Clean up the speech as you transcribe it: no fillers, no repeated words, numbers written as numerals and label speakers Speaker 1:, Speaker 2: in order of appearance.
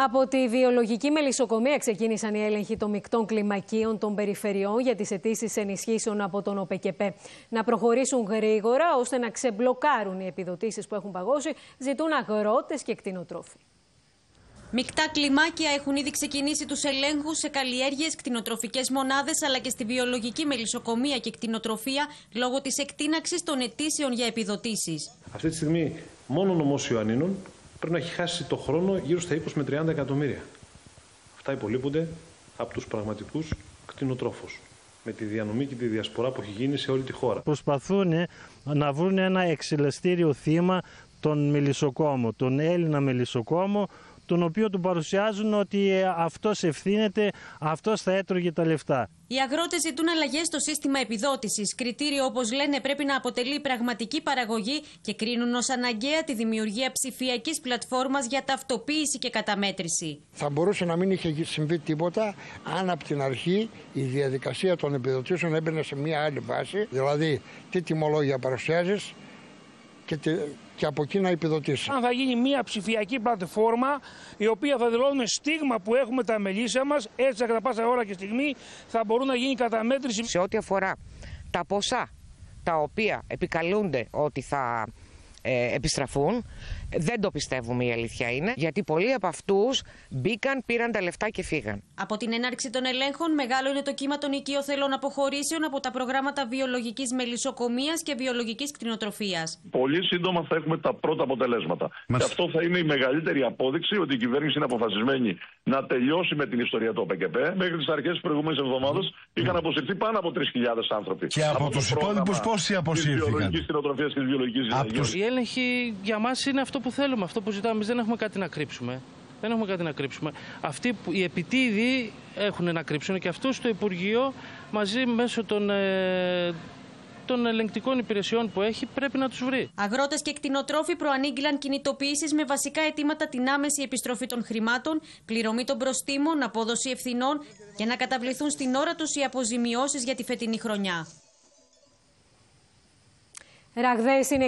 Speaker 1: Από τη βιολογική μελισσοκομεία ξεκίνησαν οι έλεγχοι των μεικτών κλιμακίων των περιφερειών για τις αιτήσεις ενισχύσεων από τον ΟΠΕΚΕΠΕ. Να προχωρήσουν γρήγορα ώστε να ξεμπλοκάρουν οι επιδοτήσεις που έχουν παγώσει, ζητούν αγρότες και κτηνοτρόφοι.
Speaker 2: Μεικτά κλιμάκια έχουν ήδη ξεκινήσει τους ελέγχους σε καλλιέργειες, κτηνοτροφικές μονάδες αλλά και στη βιολογική μελισσοκομεία και κτηνοτροφία λόγω της εκτείναξης των αιτήσεων για επιδοτήσεις.
Speaker 3: Αυτή τη στιγμή, μόνο ο νομός Ιωαννίνων πρέπει να έχει χάσει το χρόνο γύρω στα 20 με 30 εκατομμύρια. Αυτά υπολείπονται από τους πραγματικούς κτηνοτρόφους, με τη διανομή και τη διασπορά που έχει γίνει σε όλη τη χώρα.
Speaker 4: Προσπαθούν να βρουν ένα εξελαστήριο θύμα τον μελισσοκόμο, τον Έλληνα μελισσοκόμο, τον οποίο του παρουσιάζουν ότι αυτός ευθύνεται, αυτός θα έτρωγε τα λεφτά.
Speaker 2: Οι αγρότες ζητούν αλλαγές στο σύστημα επιδότησης. Κριτήριο, όπως λένε, πρέπει να αποτελεί πραγματική παραγωγή και κρίνουν ως αναγκαία τη δημιουργία ψηφιακής πλατφόρμας για ταυτοποίηση και καταμέτρηση.
Speaker 5: Θα μπορούσε να μην είχε συμβεί τίποτα αν από την αρχή η διαδικασία των επιδοτήσεων έμπαινε σε μια άλλη βάση, δηλαδή τι τιμολόγια παρουσιάζεις και από εκεί να επιδοτήσει.
Speaker 6: Αν θα γίνει μια ψηφιακή πλατφόρμα η οποία θα δηλώνει στίγμα που έχουμε τα μελίσια μας, έτσι κατά πάσα ώρα και στιγμή θα μπορούν να γίνει καταμέτρηση.
Speaker 7: Σε ό,τι αφορά τα ποσά τα οποία επικαλούνται ότι θα επιστραφούν, δεν το πιστεύουμε, η αλήθεια είναι, γιατί πολλοί από αυτούς μπήκαν, πήραν τα λεφτά και φύγαν.
Speaker 2: Από την έναρξη των ελέγχων, μεγάλο είναι το κύμα των οικειοθελών αποχωρήσεων από τα προγράμματα βιολογικής μελισσοκομείας και βιολογικής κτηνοτροφίας.
Speaker 8: Πολύ σύντομα θα έχουμε τα πρώτα αποτελέσματα. Και αυτό θα είναι η μεγαλύτερη απόδειξη ότι η κυβέρνηση είναι αποφασισμένη να τελειώσει με την ιστορία του ΟΠΕΚΕΠΕ. Μέχρι τις αρχές της προηγούμενης εβδομάδας είχαν αποσυρθεί πάνω από 3.000 άνθρωποι.
Speaker 9: Και από τους υπόλοιπους πόσοι αποσύρθηκαν?
Speaker 6: Η έλεγχη για μας είναι αυτό που θέλουμε, αυτό που ζητάμε. Εμείς δεν έχουμε κάτι να κρύψουμε. Δεν έχουμε κάτι να κρύψουμε. Αυτοί που οι επιτίδιοι έχουν να κρύψουν και αυτούς στο Υπουργείο μαζί μέσω των ελεγκτικών υπηρεσιών που έχει πρέπει να τους βρει.
Speaker 2: Αγρότες και κτηνοτρόφοι προανήγγειλαν κινητοποιήσεις με βασικά αιτήματα την άμεση επιστροφή των χρημάτων, πληρωμή των προστίμων, απόδοση ευθυνών και να καταβληθούν στην ώρα τους οι αποζημιώσεις για τη φετινή χρονιά.
Speaker 1: Ραγδαίες είναι